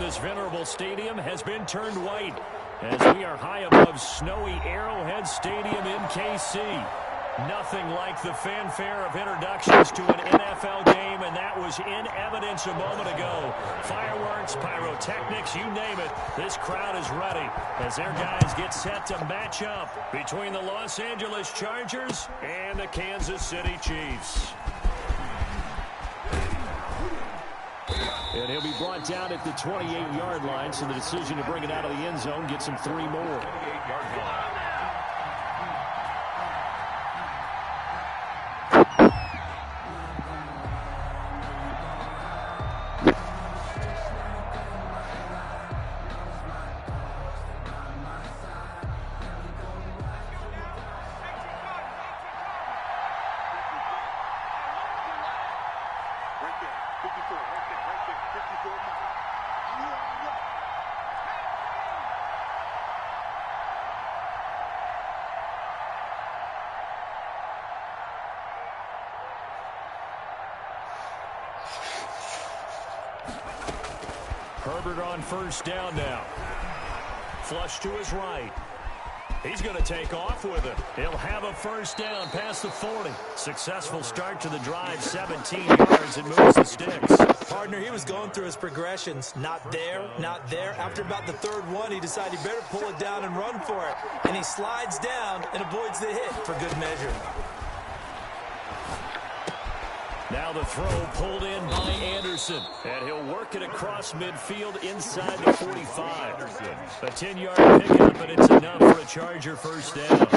this venerable stadium has been turned white as we are high above snowy Arrowhead Stadium in KC. Nothing like the fanfare of introductions to an NFL game, and that was in evidence a moment ago. Fireworks, pyrotechnics, you name it, this crowd is ready as their guys get set to match up between the Los Angeles Chargers and the Kansas City Chiefs. And he'll be brought down at the 28-yard line, so the decision to bring it out of the end zone gets him 3 more. Herbert on first down now. Flush to his right. He's going to take off with it. He'll have a first down past the 40. Successful start to the drive, 17 yards, and moves the sticks. Partner, he was going through his progressions. Not there, not there. After about the third one, he decided he better pull it down and run for it. And he slides down and avoids the hit for good measure. Now the throw pulled in by Anderson. And he'll work it across midfield inside the 45. A 10-yard pickup, and it's enough for a Charger first down.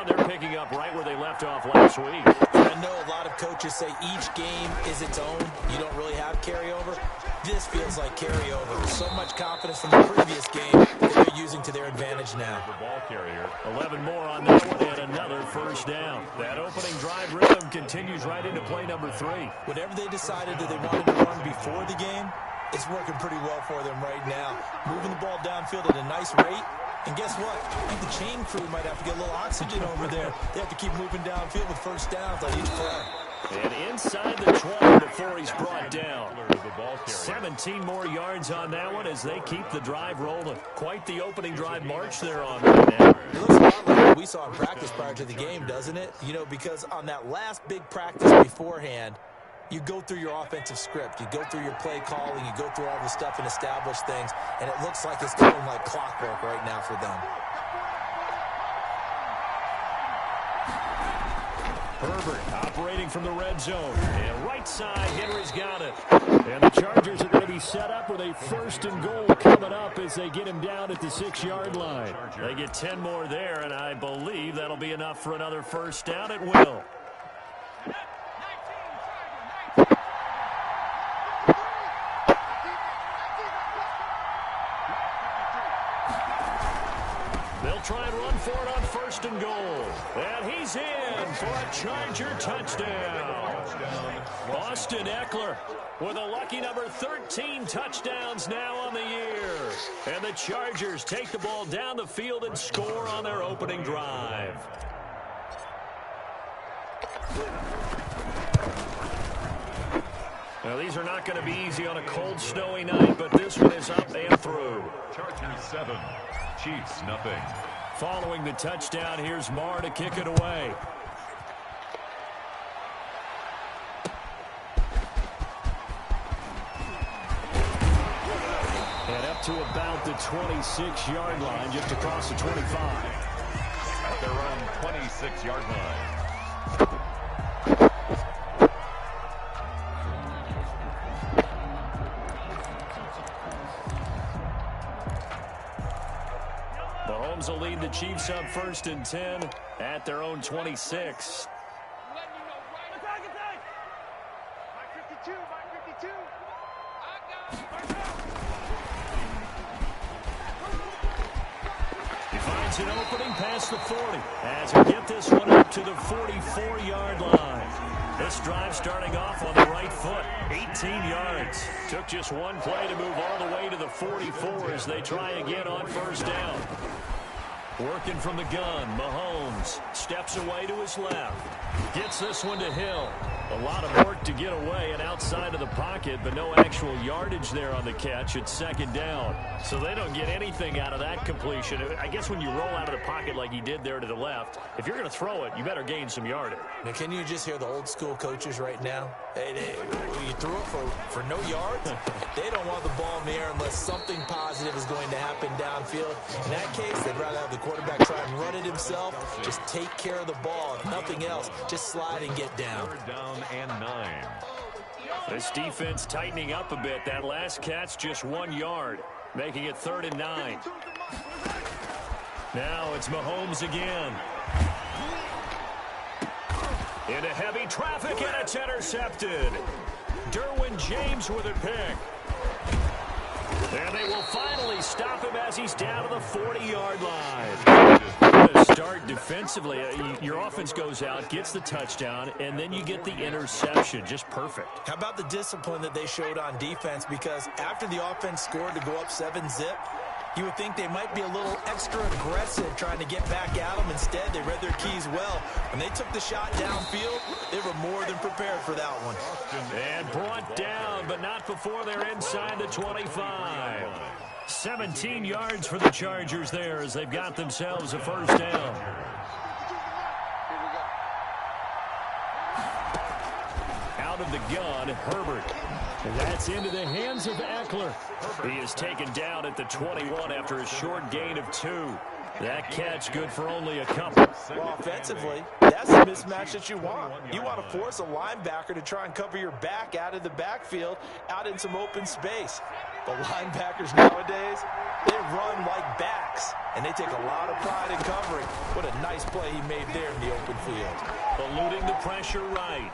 They're picking up right where they left off last week. I know a lot of coaches say each game is its own. You don't really have carryover. This feels like carryover. So much confidence from the previous game that they're using to their advantage now. The ball carrier. 11 more on that one and another first down. That opening drive rhythm continues right into play number 3. Whatever they decided that they wanted to run before the game, it's working pretty well for them right now. Moving the ball downfield at a nice rate. And guess what? I think the chain crew might have to get a little oxygen over there. They have to keep moving downfield with first downs on each play. And inside the 20 before he's brought down. 17 more yards on that one as they keep the drive rolling. Quite the opening drive march they're on right now. It looks a lot like what we saw in practice prior to the game, doesn't it? You know, because on that last big practice beforehand, you go through your offensive script. You go through your play calling. You go through all the stuff and establish things. And it looks like it's going like clockwork right now for them. Herbert operating from the red zone. And right side, Henry's got it. And the Chargers are going to be set up with a 1st and goal coming up as they get him down at the 6-yard line. They get 10 more there, and I believe that'll be enough for another first down at will. They'll try and run for it on 1st and goal. And he's in for a Charger touchdown. Austin Ekeler with a lucky number 13 touchdowns now on the year. And the Chargers take the ball down the field and score on their opening drive. Now, these are not going to be easy on a cold, snowy night, but this one is up and through. Chargers 7, Chiefs nothing. Following the touchdown, here's Marr to kick it away. And up to about the 26-yard line, just across the 25. At their own 26-yard line. Mahomes will lead the Chiefs up 1st and 10 at their own 26. He finds an opening past the 40 as we get this one up to the 44-yard line. This drive starting off on the right foot, 18 yards. Took just one play to move all the way to the 44 as they try again on 1st down. Working from the gun, Mahomes steps away to his left. Gets this one to Hill. A lot of work to get away and outside of the pocket, but no actual yardage there on the catch. It's second down. So they don't get anything out of that completion. I guess when you roll out of the pocket like he did there to the left, if you're going to throw it, you better gain some yardage. Now, can you just hear the old school coaches right now? You threw it for no yards? They don't want the ball in the air unless something positive is going to happen downfield. In that case, they'd rather have the quarterback try and run it himself. Just take care of the ball. If nothing else, just slide and get down. Third down and 9. This defense tightening up a bit. That last catch just 1 yard, making it 3rd and 9. Now it's Mahomes again. Into heavy traffic, and it's intercepted. Derwin James with a pick. And they will finally stop him as he's down to the 40-yard line. What a start defensively. Your offense goes out, gets the touchdown, and then you get the interception. Just perfect. How about the discipline that they showed on defense? Because after the offense scored to go up 7-zip, you would think they might be a little extra aggressive trying to get back at them. Instead, they read their keys well. When they took the shot downfield, they were more than prepared for that one. And brought down, but not before they're inside the 25. 17 yards for the Chargers there as they've got themselves a first down. Out of the gun, Herbert. And that's into the hands of Eckler. He is taken down at the 21 after a short gain of 2. That catch good for only a couple. Well, offensively, that's the mismatch that you want. You want to force a linebacker to try and cover your back out of the backfield, out in some open space. The linebackers nowadays, they run like backs, and they take a lot of pride in covering. What a nice play he made there in the open field. Eluding the pressure right.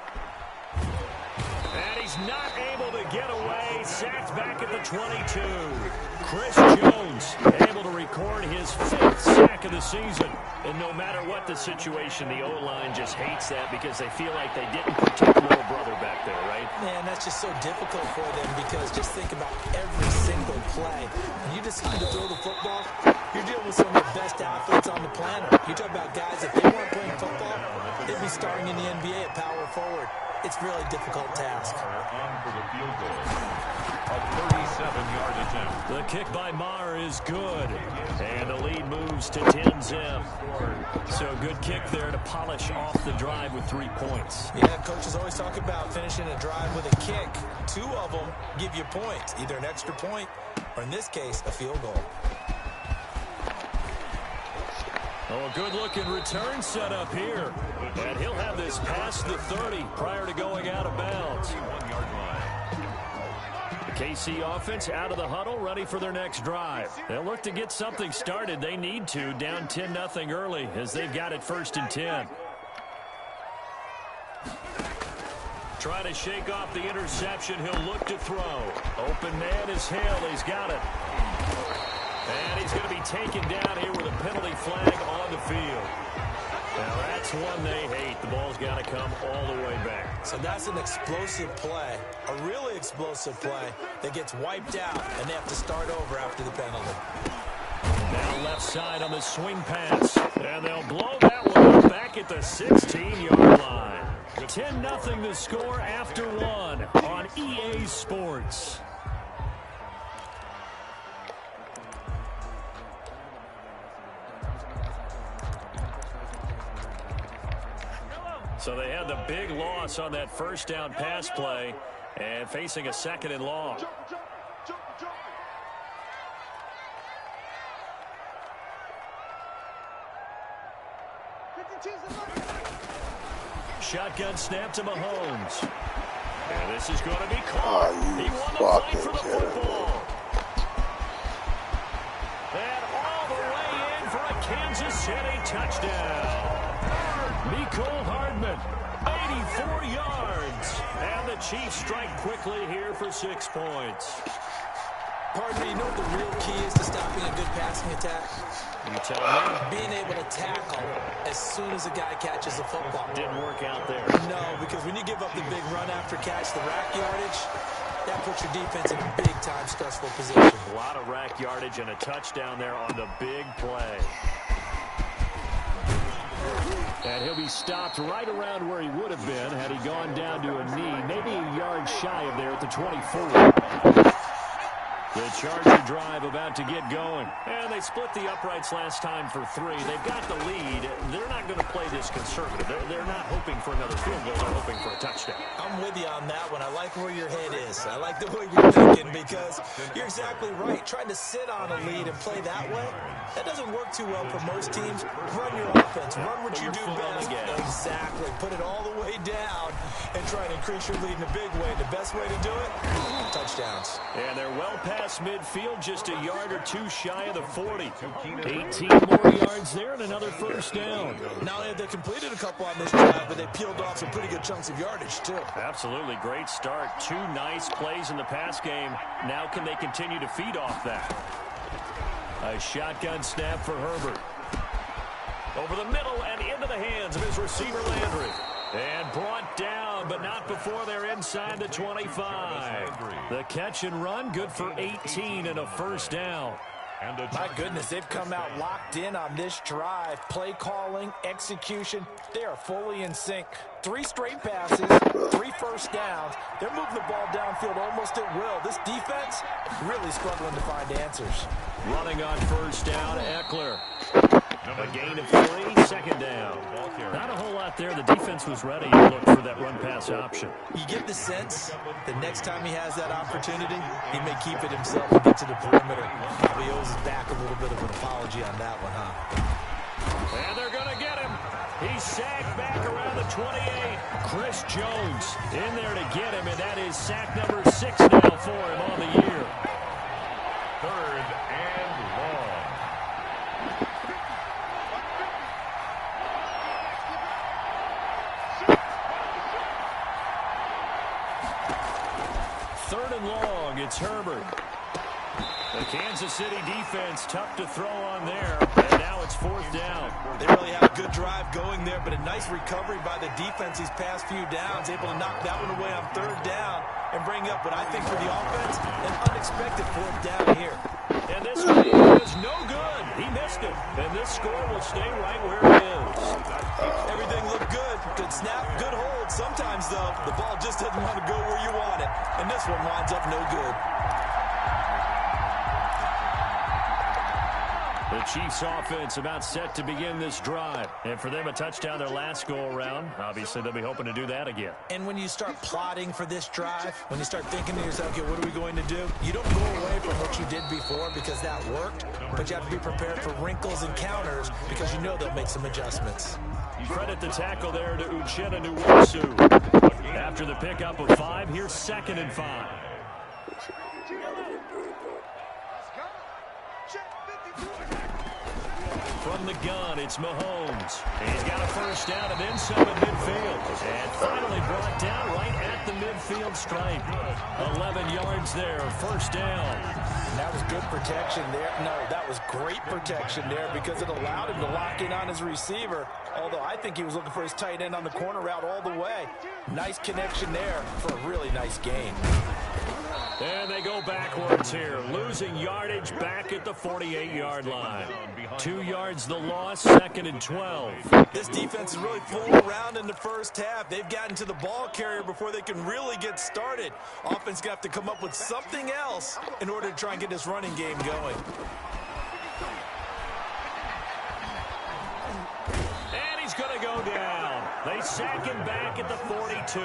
And he's not able to get away. Sacked back at the 22. Chris Jones able to record his 5th sack of the season. And no matter what the situation, the O-line just hates that because they feel like they didn't protect little brother back there, right? Man, that's just so difficult for them because just think about every single play. When you decide to throw the football, you're dealing with some of the best athletes on the planet. You talk about guys, if they weren't playing football, they'd be starting in the NBA at power forward. It's a really difficult task. On for the field goal. A 37-yard attempt. The kick by Maher is good. And the lead moves to 10-zip. So good kick there to polish off the drive with 3 points. Yeah, coaches always talk about finishing a drive with a kick. 2 of them give you points, either an extra point or, in this case, a field goal. Oh, a good-looking return set up here. And he'll have this past the 30 prior to going out of bounds. 1-yard line. The KC offense out of the huddle, ready for their next drive. They'll look to get something started. They need to, down 10-0 early as they've got it 1st and 10. Trying to shake off the interception. He'll look to throw. Open man is Hill. He's got it. And he's going to be taken down here with a penalty flag on the field. Now that's one they hate. The ball's got to come all the way back. So that's an explosive play, a really explosive play that gets wiped out, and they have to start over after the penalty. Now left side on the swing pass. And they'll blow that one up back at the 16-yard line. 10-0 the score after 1 on EA Sports. So they had the big loss on that first down pass play and facing a 2nd and long. Shotgun snap to Mahomes. And this is going to be caught. He won the fight for the football. And all the way in for a Kansas City touchdown. Mecole Hardman, 84 yards. And the Chiefs strike quickly here for 6 points. Pardon me, you know what the real key is to stopping a good passing attack? You tell me. Being able to tackle as soon as a guy catches the football. Didn't work out there. No, because when you give up the big run after catch, the rack yardage, that puts your defense in a big-time stressful position. A lot of rack yardage and a touchdown there on the big play. And he'll be stopped right around where he would have been had he gone down to a knee, maybe a yard shy of there at the 24. The Charger drive about to get going. And they split the uprights last time for 3. They've got the lead. They're not going to play this conservative. They're not hoping for another field goal. They're hoping for a touchdown. I'm with you on that one. I like where your head is. I like the way you're thinking because you're exactly right. Trying to sit on a lead and play that way, that doesn't work too well for most teams. Run your offense. Run what you do best. Exactly. Put it all the way down and try to increase your lead in a big way. The best way to do it, touchdowns. And they're well past midfield, just a yard or 2 shy of the 40. 18 more yards there and another first down. Not only have they completed a couple on this drive, but they peeled off some pretty good chunks of yardage, too. Absolutely. Great start. 2 nice plays in the pass game. Now can they continue to feed off that? A shotgun snap for Herbert. Over the middle and into the hands of his receiver, Landry. And brought down, but not before they're inside the 25. The catch and run, good for 18 and a first down. My goodness, they've come out locked in on this drive. Play calling, execution, they are fully in sync. 3 straight passes, 3 first downs. They're moving the ball downfield almost at will. This defense really struggling to find answers. Running on first down, Eckler. A gain of 3, second down. Not a whole lot there. The defense was ready to look for that run-pass option. You get the sense that next time he has that opportunity, he may keep it himself and get to the perimeter. He owes his back a little bit of an apology on that one, huh? And they're going to get him. He's sacked back around the 28. Chris Jones in there to get him, and that is sack number 6 now for him on the year. 3rd and long. Third and long, it's Herbert. The Kansas City defense tough to throw on there, and now it's 4th down. They really had a good drive going there, but a nice recovery by the defense these past few downs, able to knock that one away on 3rd down and bring up what I think for the offense, an unexpected 4th down here. And this one is no good. He missed it, and this score will stay right where it is. Everything looked good. Good snap, good hold. Sometimes, though, the ball just doesn't want to go where you want it, and this one winds up no good. The Chiefs offense about set to begin this drive. And for them, a touchdown their last go-around. Obviously, they'll be hoping to do that again. And when you start plotting for this drive, when you start thinking to yourself, okay, what are we going to do? You don't go away from what you did before because that worked, but you have to be prepared for wrinkles and counters because you know they'll make some adjustments. Credit the tackle there to Uchenna Nwosu. After the pickup of 5, here's 2nd and 5. From the gun, it's Mahomes. He's got a first down and then some at midfield. And finally brought down right at the midfield stripe. 11 yards there, first down. And that was good protection there. No, that was great protection there because it allowed him to lock in on his receiver. Although I think he was looking for his tight end on the corner route all the way. Nice connection there for a really nice gain. And they go backwards here, losing yardage back at the 48-yard line. 2 yards the loss, 2nd and 12. This defense is really fooling around in the first half. They've gotten to the ball carrier before they can really get started. Offense got to come up with something else in order to try and get this running game going. And he's going to go down. They sack him back at the 42.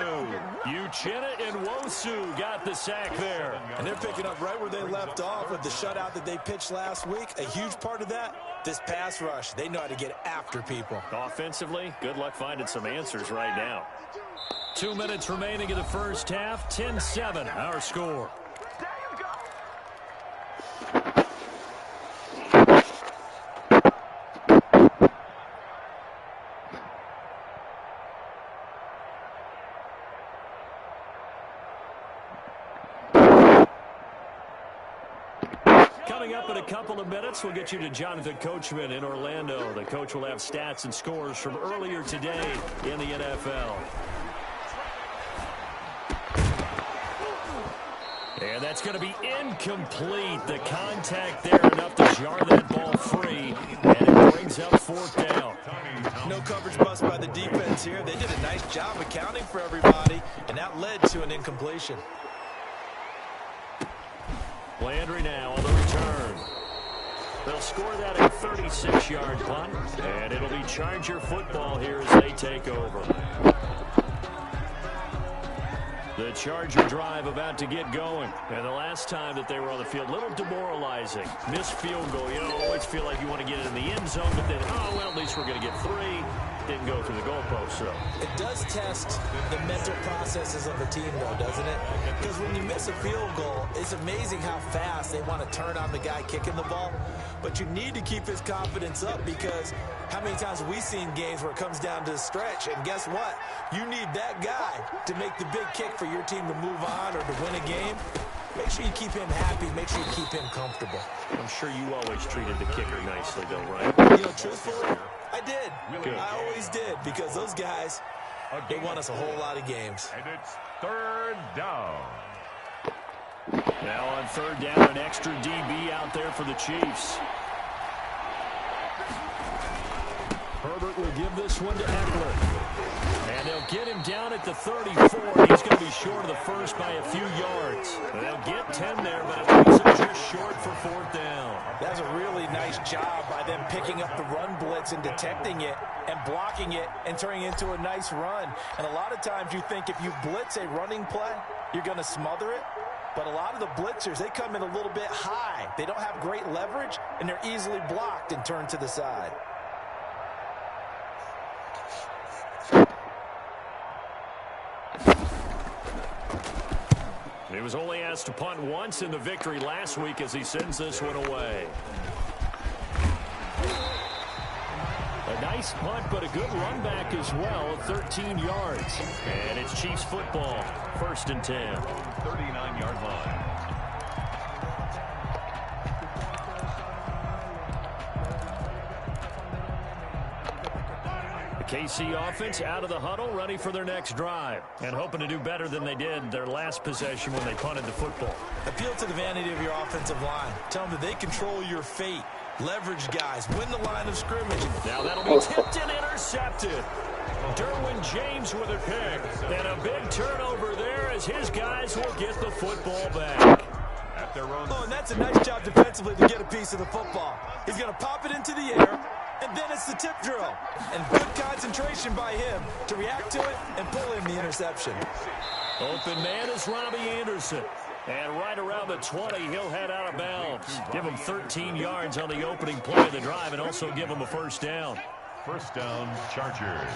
Uchenna Nwosu got the sack there. And they're picking up right where they left off with the shutout that they pitched last week. A huge part of that, this pass rush. They know how to get after people. Offensively, good luck finding some answers right now. 2 minutes remaining in the first half. 10-7, our score. Coming up in a couple of minutes, we'll get you to Jonathan Coachman in Orlando. The coach will have stats and scores from earlier today in the NFL. And And that's going to be incomplete. The contact there enough to jar that ball free, and it brings up fourth down. No coverage bust by the defense here. They did a nice job accounting for everybody, and that led to an incompletion. Landry now on the return. They'll score that a 36-yard punt, and it'll be Charger football here as they take over. The Charger drive about to get going. And the last time that they were on the field, a little demoralizing. Missed field goal. You know, always feel like you want to get it in the end zone, but then, oh, well, at least we're going to get 3. Didn't go through the goalpost, so. It does test the mental processes of a team, though, doesn't it? Because when you miss a field goal, it's amazing how fast they want to turn on the guy kicking the ball. But you need to keep his confidence up, because how many times have we seen games where it comes down to the stretch? And guess what? You need that guy to make the big kick for your team to move on or to win a game. Make sure you keep him happy. Make sure you keep him comfortable. I'm sure you always treated the kicker nicely, though, right? You know, truthfully, I did. Good. I always did, because those guys, they won us a whole lot of games. And it's third down. Now on third down, an extra DB out there for the Chiefs. Herbert will give this one to Eckler. And they'll get him down at the 34. He's going to be short of the first by a few yards. They'll get 10 there, but it leaves him just short for fourth down. That's a really nice job by them picking up the run blitz and detecting it and blocking it and turning it into a nice run. And a lot of times you think if you blitz a running play, you're going to smother it. But a lot of the blitzers, they come in a little bit high. They don't have great leverage, and they're easily blocked and turned to the side. He was only asked to punt once in the victory last week as he sends this one away. A nice punt, but a good run back as well, 13 yards. And it's Chiefs football, 1st and 10. 39-yard line. KC offense out of the huddle, ready for their next drive, and hoping to do better than they did their last possession when they punted the football. Appeal to the vanity of your offensive line. Tell them that they control your fate. Leverage guys. Win the line of scrimmage. Now that'll be tipped and intercepted. Derwin James with a pick. And a big turnover there as his guys will get the football back. At their own. Oh, and that's a nice job defensively to get a piece of the football. He's going to pop it into the air. And then it's the tip drill. And good concentration by him to react to it and pull in the interception. Open man is Robbie Anderson. And right around the 20, he'll head out of bounds. Give him 13 yards on the opening play of the drive and also give him a first down. First down, Chargers.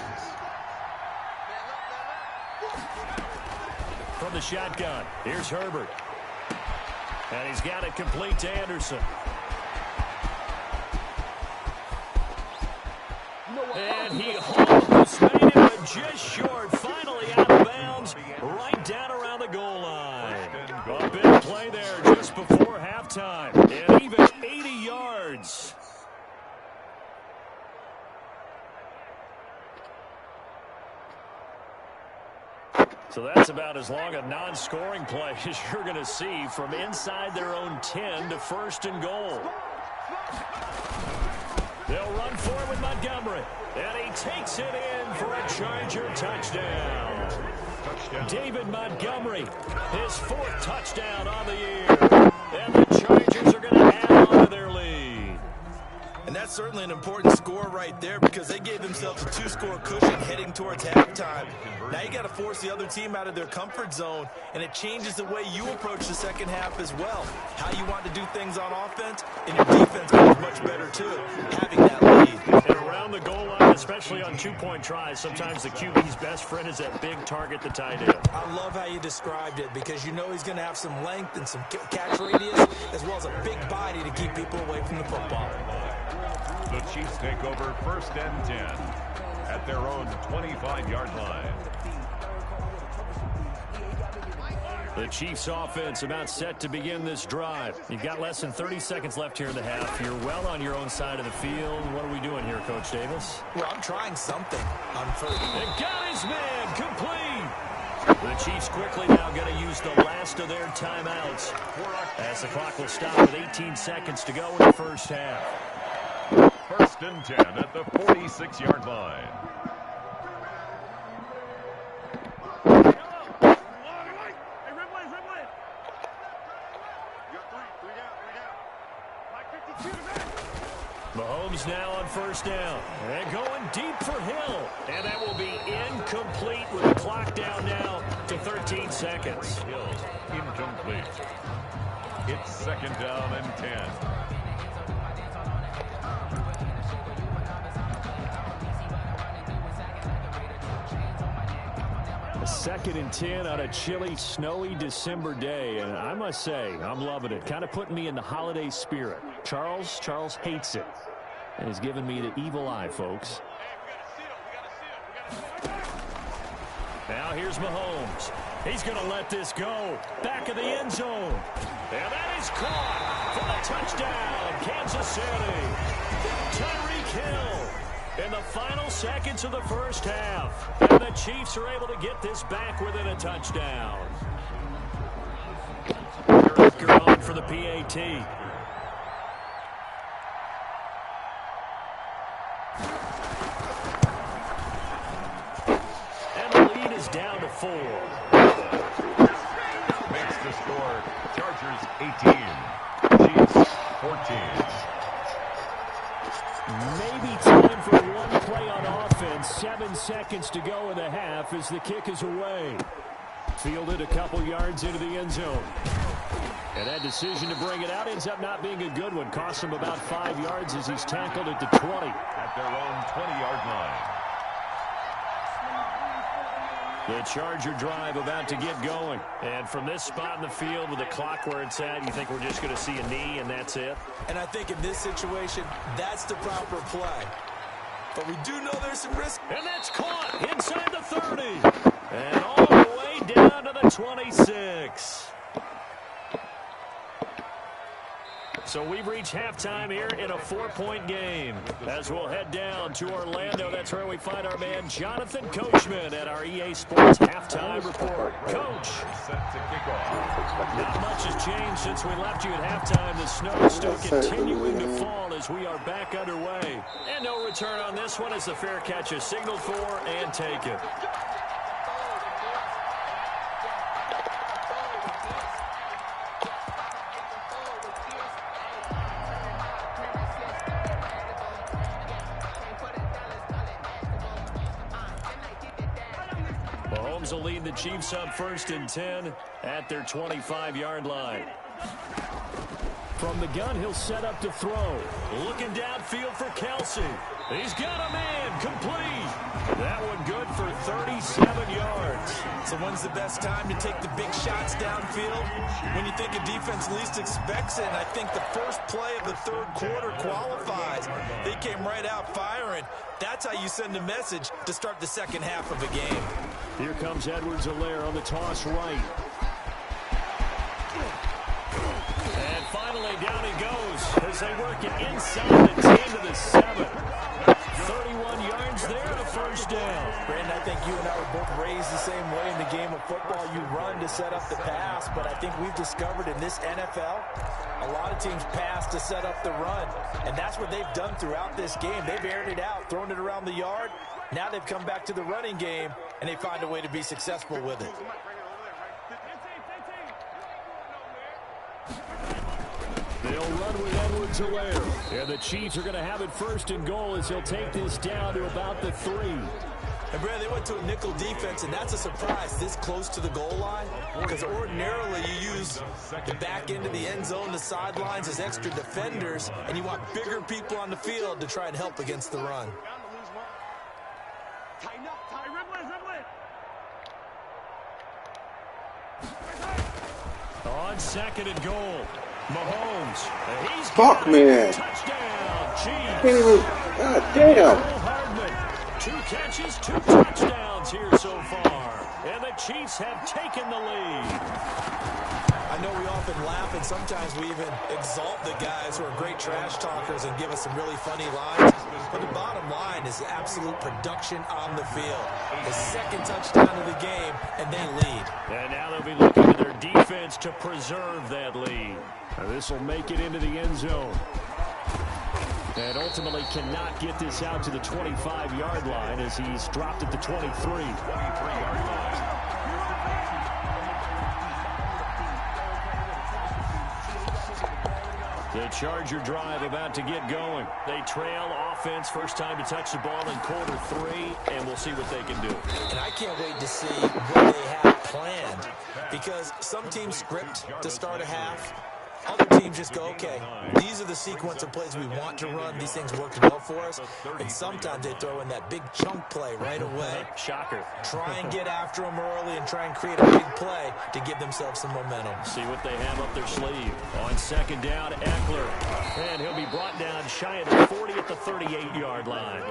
From the shotgun, here's Herbert. And he's got it complete to Anderson. And he almost made it, but just short. Finally out of bounds, right down around the goal line. A big play there just before halftime. And even 80 yards. So that's about as long a non-scoring play as you're going to see from inside their own 10 to 1st and goal. They'll run for it with Montgomery. And he takes it in for a Charger touchdown. David Montgomery, his 4th touchdown on the year. And the Chargers are going to add on to their lead. And that's certainly an important score right there, because they gave themselves a 2-score cushion heading towards halftime. Now you got to force the other team out of their comfort zone, and it changes the way you approach the second half as well. How you want to do things on offense, and your defense goes much better too, having that lead. And around the goal line, especially on 2-point tries, sometimes the QB's best friend is that big target, the tight end. I love how you described it, because you know he's going to have some length and some catch radius, as well as a big body to keep people away from the football. The Chiefs take over 1st and 10 at their own 25-yard line. The Chiefs offense about set to begin this drive. You've got less than 30 seconds left here in the half. You're well on your own side of the field. What are we doing here, Coach Davis? Well, I'm trying something on 3rd. And got his man complete. The Chiefs quickly now going to use the last of their timeouts as the clock will stop with 18 seconds to go in the first half. 1st and 10 at the 46-yard line. Mahomes now on 1st down. And going deep for Hill. And that will be incomplete with the clock down now to 13 seconds. Hill incomplete. It's 2nd down and 10. A 2nd and 10 on a chilly, snowy December day. And I must say, I'm loving it. Kind of putting me in the holiday spirit. Charles hates it. And has given me the evil eye, folks. Now here's Mahomes. He's going to let this go. Back of the end zone. And that is caught for the touchdown, Kansas City. Tyreek Hill in the final seconds of the first half. And the Chiefs are able to get this back within a touchdown. Kirk on for the PAT. Down to 4. Makes the score. Chargers 18. Chiefs 14. Maybe time for one play on offense. 7 seconds to go in the half as the kick is away. Fielded a couple yards into the end zone. And that decision to bring it out ends up not being a good one. Cost him about 5 yards as he's tackled at the 20. At their own 20-yard line. The Charger drive about to get going. And from this spot in the field with the clock where it's at, you think we're just going to see a knee and that's it? And I think in this situation, that's the proper play. But we do know there's some risk. And that's caught inside the 30. And all the way down to the 26. So we've reached halftime here in a 4-point game. As we'll head down to Orlando, that's where we find our man Jonathan Coachman at our EA Sports Halftime Report. Coach. Set to kick off. Not much has changed since we left you at halftime. The snow is still continuing to fall as we are back underway. And no return on this one as the fair catch is signaled for and taken. Mahomes will lead the Chiefs up 1st and 10 at their 25-yard line. From the gun, he'll set up to throw. Looking downfield for Kelsey. He's got a man complete. That one good for 37 yards. So when's the best time to take the big shots downfield? When you think a defense least expects it, and I think the first play of the 3rd quarter qualifies. They came right out firing. That's how you send a message to start the 2nd half of a game. Here comes Edwards-Helaire on the toss right. And finally down he goes as they work it inside the 10 to the 7. 31 yards there and a 1st down. Brandon, I think you and I were both raised the same way in the game of football. You run to set up the pass, but I think we've discovered in this NFL, a lot of teams pass to set up the run. And that's what they've done throughout this game. They've aired it out, thrown it around the yard. Now they've come back to the running game, and they find a way to be successful with it. They'll run with Edwards-Helaire. And the Chiefs are going to have it 1st and goal as he'll take this down to about the 3. And, Brad, they went to a nickel defense, and that's a surprise this close to the goal line. Because ordinarily you use the back end of the end zone, the sidelines as extra defenders, and you want bigger people on the field to try and help against the run. On 2nd and goal, Mahomes. He's Fuck, man. Touchdown, Can't even. God damn. Hardman. 2 catches, 2 touchdowns here so far. And the Chiefs have taken the lead. I know we often laugh, and sometimes we even exalt the guys who are great trash talkers and give us some really funny lines. But the bottom line is absolute production on the field. The second touchdown of the game, and they lead. And now they'll be looking at their defense to preserve that lead. This will make it into the end zone. And ultimately cannot get this out to the 25-yard line as he's dropped at the 23. 23-yard line. The Charger drive about to get going. They trail offense, first time to touch the ball in quarter 3, and we'll see what they can do. And I can't wait to see what they have planned, because some teams script to start a half. Other teams just go, okay, these are the sequence of plays we want to run. These things work well for us. And sometimes they throw in that big chunk play right away. Shocker. Try and get after them early and try and create a big play to give themselves some momentum. See what they have up their sleeve. On second down, Eckler. And he'll be brought down shy of the 40 at the 38-yard line.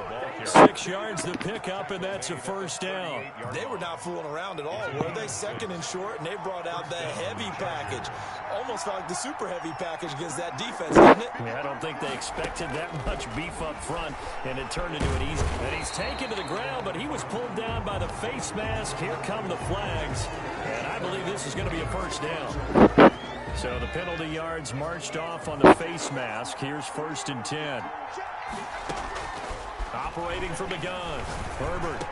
6 yards to pick up, and that's a first down. They were not fooling around at all, were they? Second and short, and they brought out the heavy package. Almost felt like the super heavy package against that defense, didn't it? Yeah, I don't think they expected that much beef up front, and it turned into an easy. And he's taken to the ground, but he was pulled down by the face mask. Here come the flags, and I believe this is going to be a first down. So the penalty yards marched off on the face mask. Here's 1st and 10. Operating from the gun, Herbert.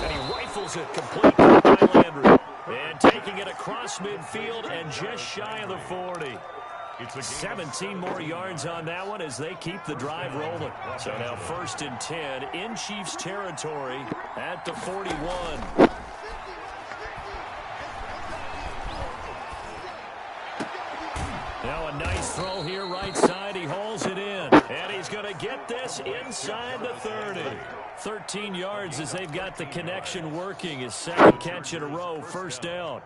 And he rifles it complete by Landry. And taking it across midfield and just shy of the 40. 17 more yards on that one as they keep the drive rolling. So now 1st and 10 in Chiefs territory at the 41. Now a nice throw here right side. He hauls it in. And he's going to get this inside the 30. 13 yards as they've got the connection working. His second catch in a row, first down.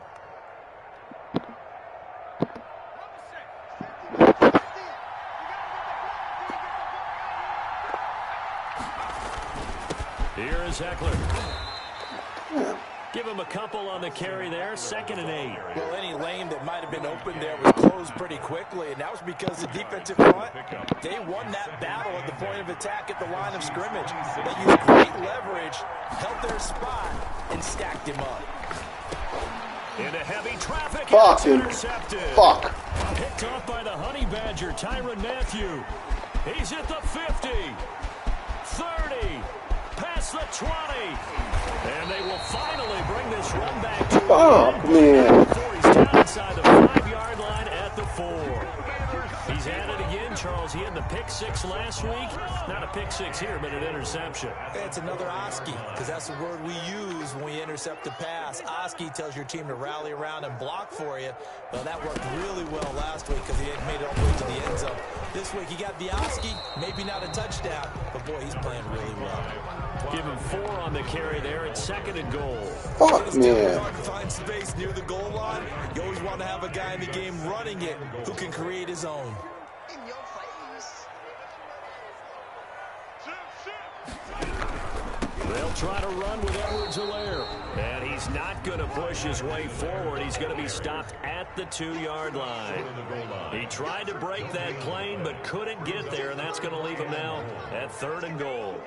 Here is Eckler. Give him a couple on the carry there. 2nd and 8. Well, any lane that might have been open there was closed pretty quickly, and that was because the defensive front, they won that battle at the point of attack at the line of scrimmage. They used great leverage, held their spot, and stacked him up. Into heavy traffic. Fuck, Intercepted. Fuck. Picked off by the Honey Badger, Tyrann Mathieu. He's at the 50. 30. Past the 20. And they will finally bring this run back to Fuck, man. He's down inside the 5-yard line at the 4. He's at it again, Charles. He had the pick 6 last week. Not a pick 6 here, but an interception. It's another Oski, because that's the word we use when we intercept a pass. Oski tells your team to rally around and block for you. Well, that worked really well last week because he had made it all the way to the end zone. This week he got the Oski, maybe not a touchdown, but boy, he's playing really well. Give him 4 on the carry there at 2nd and goal. Fuck, man. Hard to find space near the goal line. You always want to have a guy in the game running it who can create his own. They'll try to run with Edwards-Helaire. And he's not going to push his way forward. He's going to be stopped at the 2-yard line. He tried to break that plane but couldn't get there, and that's going to leave him now at 3rd and goal.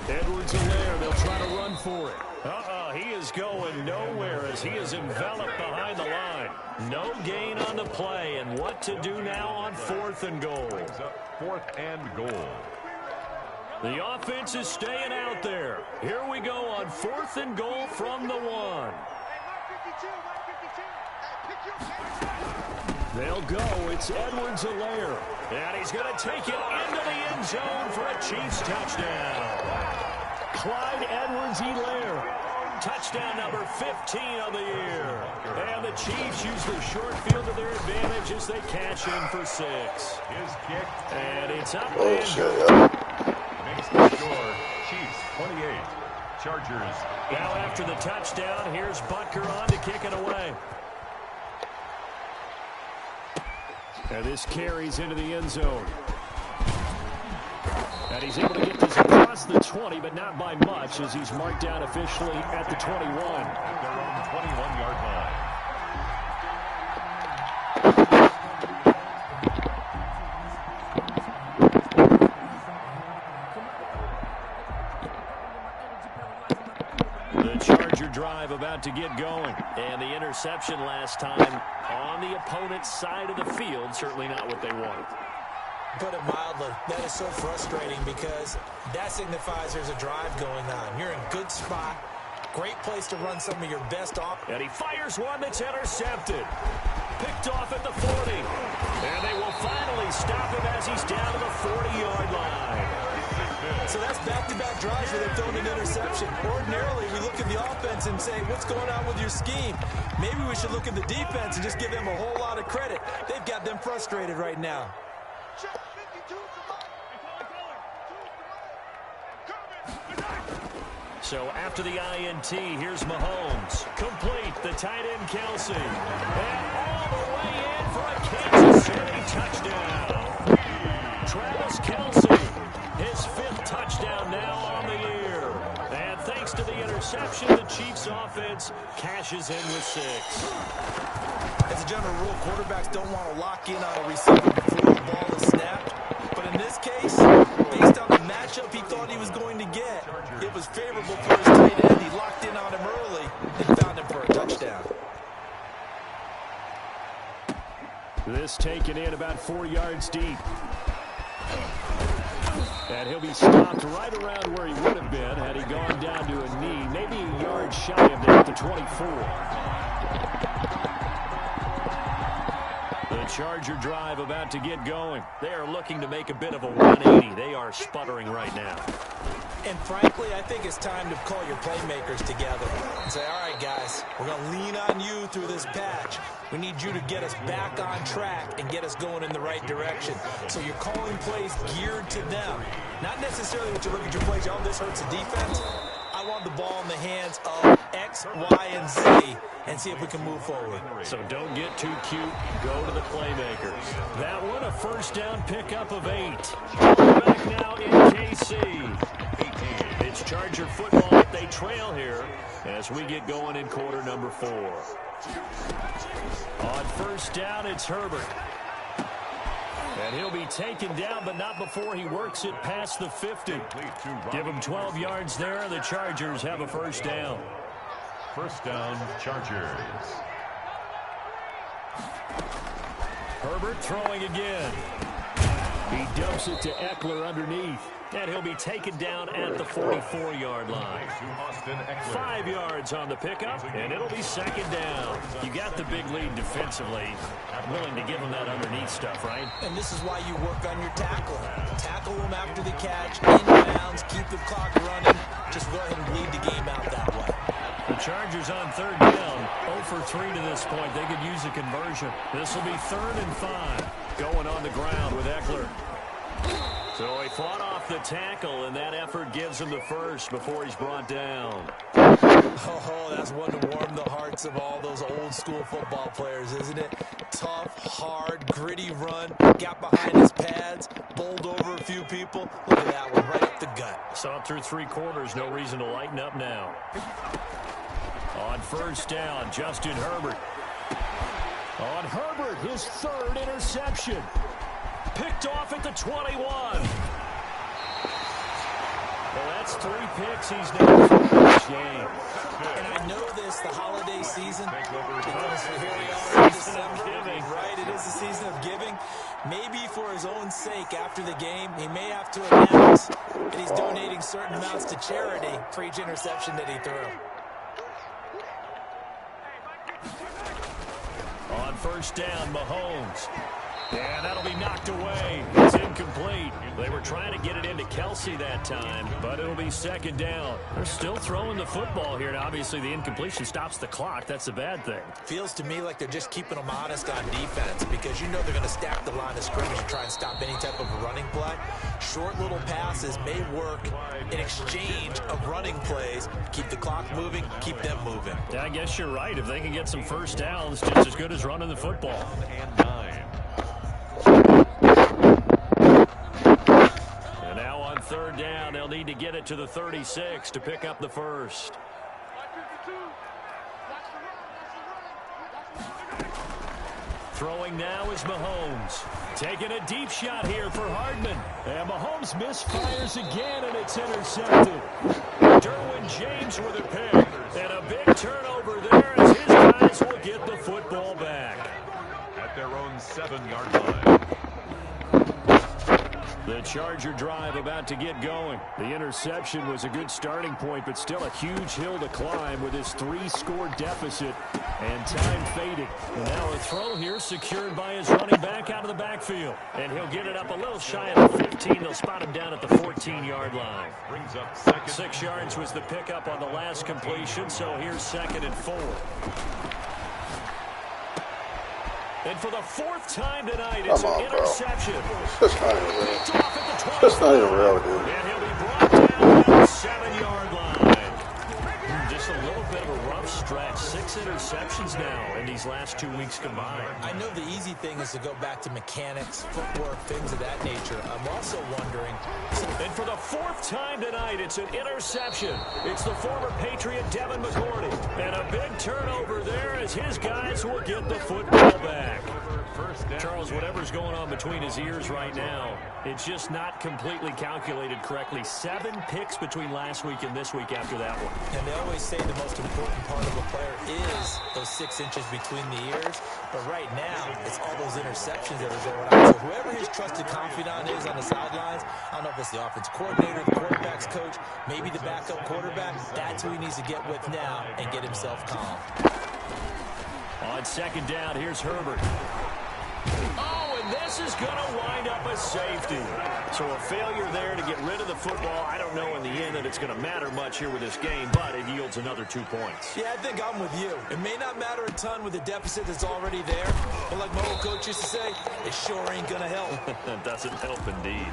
Edwards-Helaire, they'll try to run for it. He is going nowhere as he is enveloped behind the line. No gain on the play, and what to do now on 4th and goal. 4th and goal. The offense is staying out there. Here we go on 4th and goal from the 1. They'll go. It's Edwards-Helaire. And he's going to take it into the end zone for a Chiefs touchdown. Clyde Edwards-Helaire. Touchdown number 15 of the year. And the Chiefs use the short field to their advantage as they cash in for 6. His kick. And it's up Oh, and shut up. Makes the score. Chiefs 28. Chargers. now after the touchdown, here's Butker on to kick it away. And this carries into the end zone. And he's able to get this across the 20, but not by much as he's marked down officially at the 21. 21-yard line. The Charger drive about to get going. And the interception last time on the opponent's side of the field. Certainly not what they wanted. Put it mildly, that is so frustrating because that signifies there's a drive going on. You're in good spot. Great place to run some of your best off. And he fires one that's intercepted. Picked off at the 40. And they will finally stop him as he's down to the 40-yard line. So that's back-to-back drives where they've thrown an interception. Ordinarily, we look at the offense and say, what's going on with your scheme? Maybe we should look at the defense and just give them a whole lot of credit. They've got them frustrated right now. So after the INT, here's Mahomes. Complete, the tight end Kelce. And all the way in for a Kansas City touchdown. Travis Kelce, his 5th touchdown now on the year. And thanks to the interception, the Chiefs offense cashes in with 6. As a general rule, quarterbacks don't want to lock in on a receiver before the ball is snapped. But in this case, based on the matchup he thought he was going to get, it was favorable for his tight end. He locked in on him early and found him for a touchdown. This taken in about 4 yards deep. And he'll be stopped right around where he would have been had he gone down to a knee, maybe a yard shy of there at the 24. The Charger drive about to get going. They are looking to make a bit of a 180. They are sputtering right now. And frankly, I think it's time to call your playmakers together and say, all right, guys, we're going to lean on you through this patch. We need you to get us back on track and get us going in the right direction. So you're calling plays geared to them. Not necessarily what you look at your plays, oh, this hurts the defense. I want the ball in the hands of X, Y, and Z and see if we can move forward. So don't get too cute. Go to the playmakers. That one, a first down pickup of 8. Back now in KC. It's Charger football. They trail here as we get going in quarter number 4. On first down, it's Herbert. And he'll be taken down, but not before he works it past the 50. Give him 12 yards there. The Chargers have a first down. First down, Chargers. Herbert throwing again. He dumps it to Eckler underneath. And he'll be taken down at the 44-yard line. 5 yards on the pickup, and it'll be second down. You got the big lead defensively. Willing to give him that underneath stuff, right? And this is why you work on your tackling. Tackle them after the catch, inbounds, keep the clock running. Just go ahead and bleed the game out that way. The Chargers on third down. 0 for 3 to this point. They could use a conversion. This will be 3rd and 5. Going on the ground with Eckler. So he fought off the tackle, and that effort gives him the first before he's brought down. Oh, that's one to warm the hearts of all those old-school football players, isn't it? Tough, hard, gritty run, got behind his pads, bowled over a few people. Look at that one, right up the gut. Saw it through 3 quarters, no reason to lighten up now. On first down, Justin Herbert. On Herbert, his 3rd interception. Picked off at the 21. Well, that's 3 picks he's now thrown this game. And I know this, the holiday season, because here we are in December, right? It is the season of giving. Maybe for his own sake after the game, he may have to announce that he's donating certain amounts to charity for each interception that he threw. On first down, Mahomes. And that'll be knocked away. It's incomplete. They were trying to get it into Kelce that time, but it'll be second down. They're still throwing the football here, and obviously the incompletion stops the clock. That's a bad thing. Feels to me like they're just keeping them honest on defense because you know they're going to stack the line of scrimmage and try and stop any type of a running play. Short little passes may work in exchange of running plays. Keep the clock moving, keep them moving. Yeah, I guess you're right. If they can get some first downs, just as good as running the football. And 9. And now on third down, they'll need to get it to the 36 to pick up the first. Throwing now is Mahomes. Taking a deep shot here for Hardman. And Mahomes misfires again, and it's intercepted. Derwin James with a pick. And a big turnover there as his guys will get the football back. At their own 7-yard line. The Charger drive about to get going. The interception was a good starting point, but still a huge hill to climb with his 3-score deficit. And time faded. And now a throw here secured by his running back out of the backfield. And he'll get it up a little shy of the 15. They'll spot him down at the 14-yard line. Brings up second. 6 yards was the pickup on the last completion, so here's 2nd and 4. And for the 4th time tonight, it's an interception. That's not even real. That's not even real, dude. And he'll be brought down at the 7-yard line. Just a little bit of a rough stretch. 6 interceptions now in these last 2 weeks combined. I know the easy thing is to go back to mechanics, footwork, things of that nature. I'm also wondering. And for the 4th time tonight, it's an interception. It's the former Patriot Devin McCourty. And a big turnover there as his guys will get the football back. Charles, whatever's going on between his ears right now, it's just not completely calculated correctly. 7 picks between last week and this week after that one. And they always say the most important part of a player is those 6 inches between the ears. But right now, it's all those interceptions that are going on. So whoever his trusted confidant is on the sidelines, I don't know if it's the offense coordinator, the quarterback's coach, maybe the backup quarterback, that's who he needs to get with now and get himself calm. On 2nd down, here's Herbert. Oh, and this is going to wind up a safety. So a failure there to get rid of the football. I don't know in the end that it's going to matter much here with this game, but it yields another 2 points. Yeah, I think I'm with you. It may not matter a ton with the deficit that's already there, but like my old coach used to say, it sure ain't going to help. It doesn't help indeed.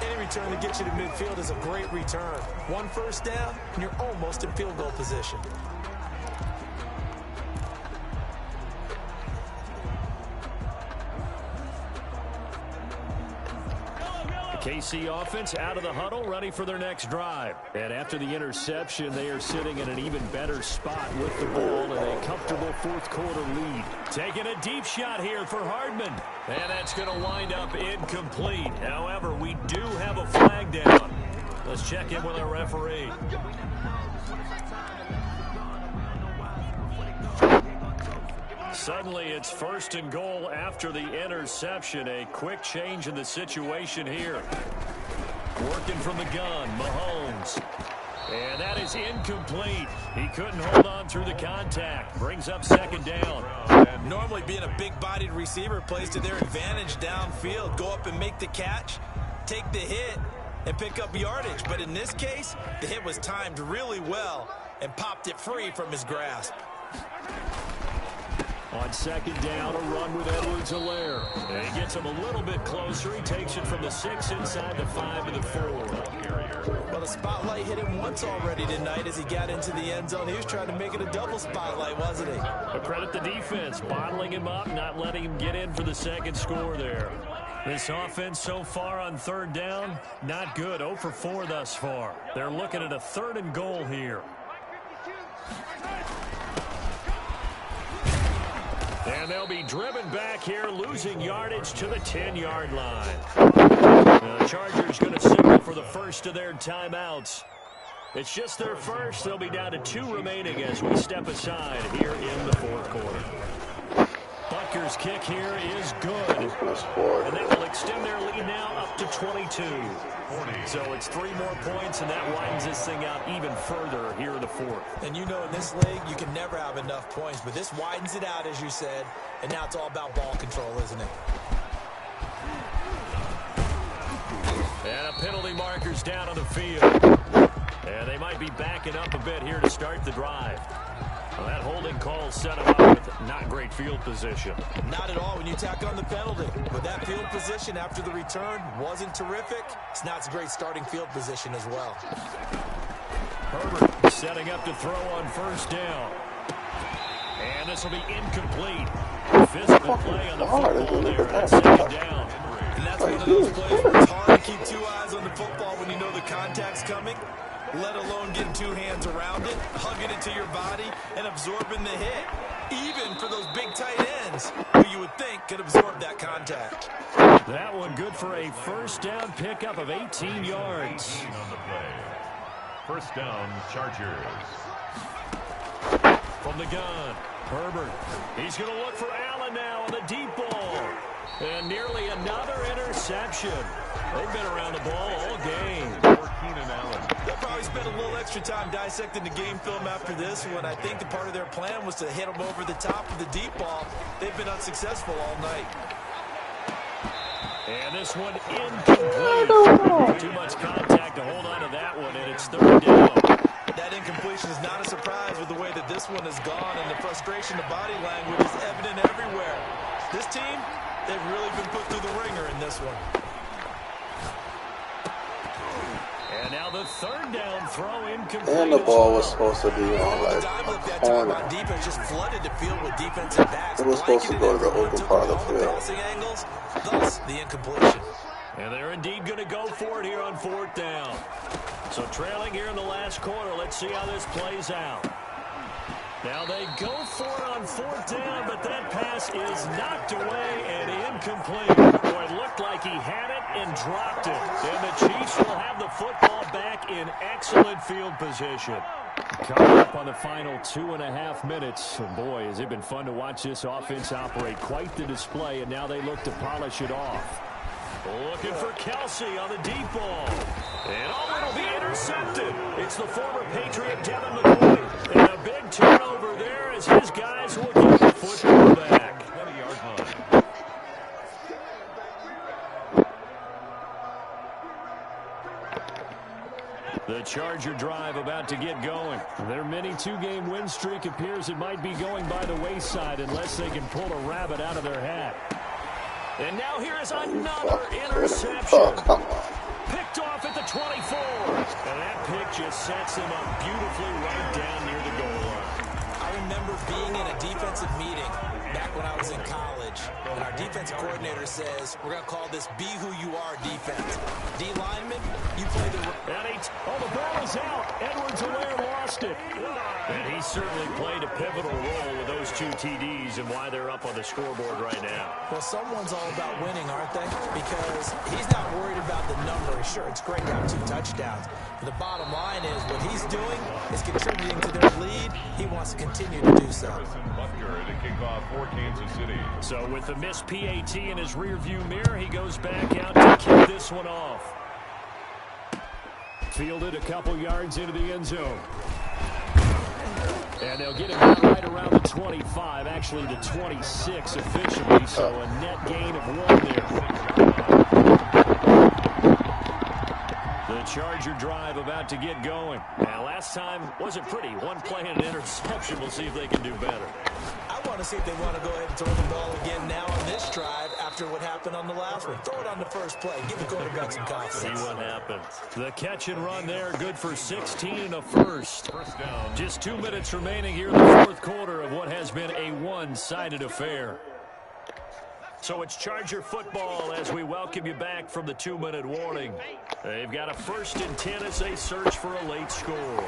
Any return that gets you to midfield is a great return. 1 first down, and you're almost in field goal position. KC offense out of the huddle, ready for their next drive. And after the interception, they are sitting in an even better spot with the ball in a comfortable 4th quarter lead. Taking a deep shot here for Hardman. And that's going to wind up incomplete. However, we do have a flag down. Let's check in with our referee. Suddenly, it's 1st and goal after the interception. A quick change in the situation here. Working from the gun, Mahomes. And that is incomplete. He couldn't hold on through the contact. Brings up 2nd down. Normally, being a big-bodied receiver plays to their advantage downfield. Go up and make the catch, take the hit, and pick up yardage. But in this case, the hit was timed really well and popped it free from his grasp. On 2nd down, a run with Edwards-Helaire. And he gets him a little bit closer. He takes it from the 6 inside the 5 to the 4. Well, the spotlight hit him once already tonight as he got into the end zone. He was trying to make it a double spotlight, wasn't he? But credit the defense, bottling him up, not letting him get in for the 2nd score there. This offense so far on 3rd down, not good. 0 for 4 thus far. They're looking at a 3rd and goal here. And they'll be driven back here, losing yardage to the 10-yard line. The Chargers going to signal for the first of their timeouts. It's just their first. They'll be down to 2 remaining as we step aside here in the 4th quarter. Butker's kick here is good. And they will extend their lead now up to 22. So it's 3 more points, and that widens this thing out even further here in the 4th. And you know in this league, you can never have enough points, but this widens it out, as you said, and now it's all about ball control, isn't it? And a penalty marker's down on the field. And they might be backing up a bit here to start the drive. Well, that holding call set him up with not great field position. Not at all when you tack on the penalty. But that field position after the return wasn't terrific. It's not a great starting field position as well. Herbert setting up to throw on 1st down. And this will be incomplete. Physical play on the football there at 2nd down. And that's one of those plays where it's hard to keep 2 eyes on the football when you know the contact's coming, let alone getting 2 hands around it, hugging it to your body, and absorbing the hit, even for those big tight ends. hands, who you would think could absorb that contact. That one good for a first down pickup of 18 yards. On the play. First down, Chargers. From the gun, Herbert. He's going to look for Allen now on the deep ball. And nearly another interception. They've been around the ball all game. Keenan Allen. They'll probably spend a little extra time dissecting the game film after this one. I think the part of their plan was to hit them over the top of the deep ball. They've been unsuccessful all night. And this one incomplete. Too much contact to hold on to that one, and it's third down. That incompletion is not a surprise with the way that this one has gone, and the frustration, the body language is evident everywhere. This team, they've really been put through the ringer in this one. And now the third down throw incomplete. And the ball was supposed to be on like a corner. Defense just flooded the field with defensive backs. It was supposed to go to the open part of the field. Passing angles, thus the incompletion. And they're indeed going to go for it here on fourth down. So trailing here in the last quarter, let's see how this plays out. Now they go for it on fourth down, but that pass is knocked away and incomplete. Boy, it looked like he had it and dropped it. And the Chiefs will have the football back in excellent field position. Coming up on the final 2.5 minutes. And boy, has it been fun to watch this offense operate. Quite the display, and now they look to polish it off. Looking for Kelsey on the deep ball. And it'll be intercepted. It's the former Patriot Devin McCoy. And a big turnover there as his guys will get the football back. 20-yard line. The Charger drive about to get going. Their mini two-game win streak appears it might be going by the wayside unless they can pull a rabbit out of their hat. And now here is another interception. Picked off at the 24. And that pick just sets them up beautifully right down near the goal line. I remember being in a defensive meeting back when I was in college, and our defensive coordinator says, we're going to call this Be Who You Are defense. D lineman, you play the... the ball is out. Edwards-Helaire lost it. And he certainly played a pivotal role with those two TDs and why they're up on the scoreboard right now. Well, someone's all about winning, aren't they? Because he's not worried about the number. Sure, it's great to have 2 touchdowns. But the bottom line is what he's doing is contributing to their lead. He wants to continue to do so. Butker to kick off for Kansas City. So with the missed PAT in his rearview mirror, he goes back out to kick this one off. Fielded a couple yards into the end zone. And they'll get him right around the 25, actually the 26 officially, so a net gain of 1 there. The Charger drive about to get going. Now, last time wasn't pretty. 1 play and an interception. We'll see if they can do better. I want to see if they want to go ahead and throw the ball again now on this drive after what happened on the last one. Throw it on the first play. Give the quarterback some confidence. See what happens. The catch and run there, good for 16 and a first. First down. Just 2 minutes remaining here in the fourth quarter of what has been a one-sided affair. So it's Charger football as we welcome you back from the 2-minute warning. They've got a 1st and 10 as they search for a late score.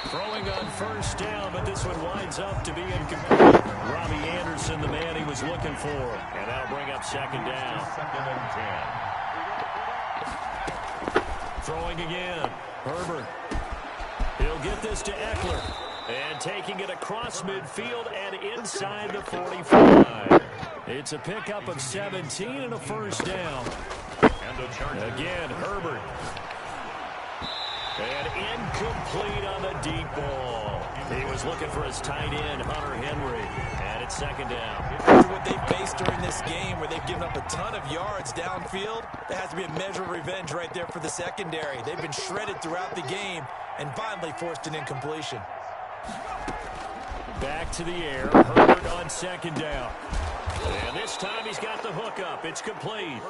Throwing on first down, but this one winds up to be incomplete. Robbie Anderson, the man he was looking for. And that'll bring up 2nd down. 2nd and 10. Throwing again. Herbert. He'll get this to Eckler. And taking it across midfield and inside the 45. It's a pickup of 17 and a first down. And the Chargers. Again, Herbert. And incomplete on the deep ball. He was looking for his tight end, Hunter Henry. And it's 2nd down. After what they've faced during this game where they've given up a ton of yards downfield, there has to be a measure of revenge right there for the secondary. They've been shredded throughout the game and finally forced an incompletion. Back to the air. Herbert on 2nd down. And this time he's got the hook up. It's complete.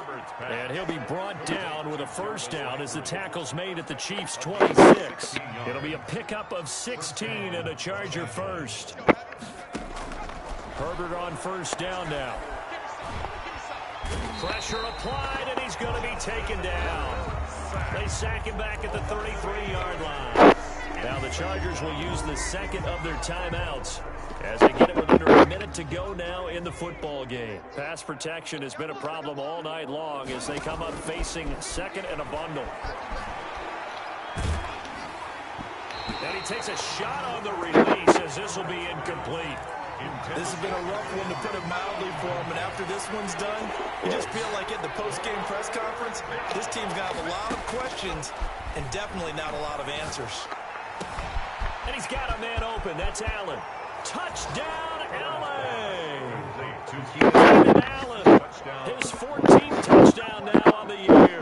And he'll be brought down with a first down as the tackle's made at the Chiefs' 26. It'll be a pickup of 16 and a Charger first. Herbert on first down now. Pressure applied, and he's going to be taken down. They sack him back at the 33-yard line. Now the Chargers will use the 2nd of their timeouts as they get it with under a minute minute to go now in the football game. Pass protection has been a problem all night long as they come up facing second and a bundle. And he takes a shot on the release as this will be incomplete. This has been a rough one, to put it mildly, for him. And after this one's done, you just feel like at the post-game press conference, this team's going to have a lot of questions and definitely not a lot of answers. And he's got a man open. That's Allen. Touchdown, Allen! David Allen, his 14th touchdown now on the year.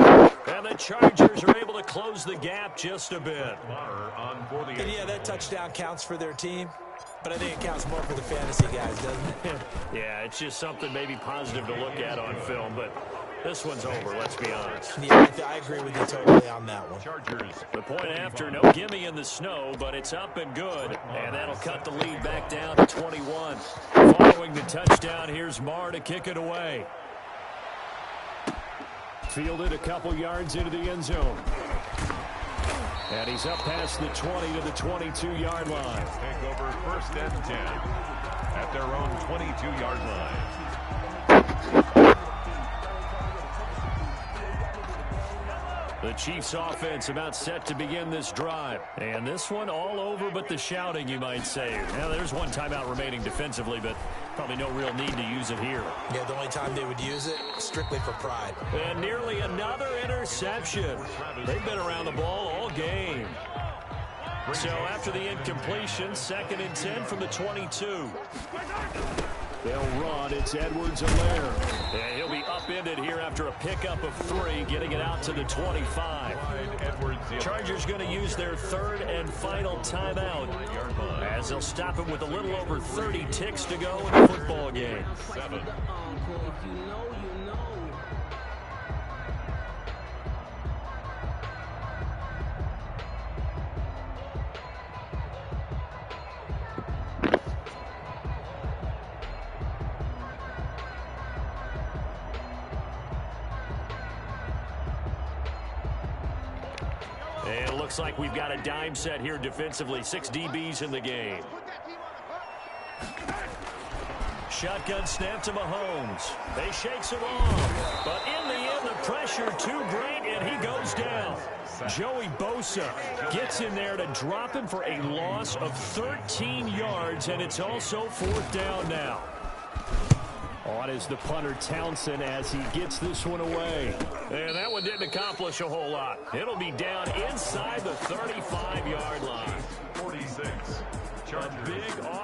And the Chargers are able to close the gap just a bit. And yeah, that touchdown counts for their team. But I think it counts more for the fantasy guys, doesn't it? Yeah, it's just something maybe positive to look at on film, but this one's over, let's be honest. Yeah, I agree with you totally on that one. Chargers. The point after, no gimme in the snow, but it's up and good. And that'll cut the lead back down to 21. Following the touchdown, here's Marr to kick it away. Fielded a couple yards into the end zone. And he's up past the 20 to the 22-yard line. Take over first and 10 at their own 22-yard line. The Chiefs offense about set to begin this drive. And this one all over but the shouting, you might say. Now, there's one timeout remaining defensively, but probably no real need to use it here. Yeah, the only time they would use it, strictly for pride. And nearly another interception. They've been around the ball all game. So after the incompletion, 2nd and 10 from the 22. They'll run. It's Edwards-Helaire. And he'll be upended here after a pickup of 3, getting it out to the 25. Chargers going to use their 3rd and final timeout as they'll stop him with a little over 30 ticks to go in the football game. 7. And it looks like we've got a dime set here defensively. 6 DBs in the game. Shotgun snap to Mahomes. They shakes him off. But in the end, the pressure too great, and he goes down. Joey Bosa gets in there to drop him for a loss of 13 yards, and it's also 4th down now. On is the punter Townsend as he gets this one away. And that one didn't accomplish a whole lot. It'll be down inside the 35-yard line. 46. A big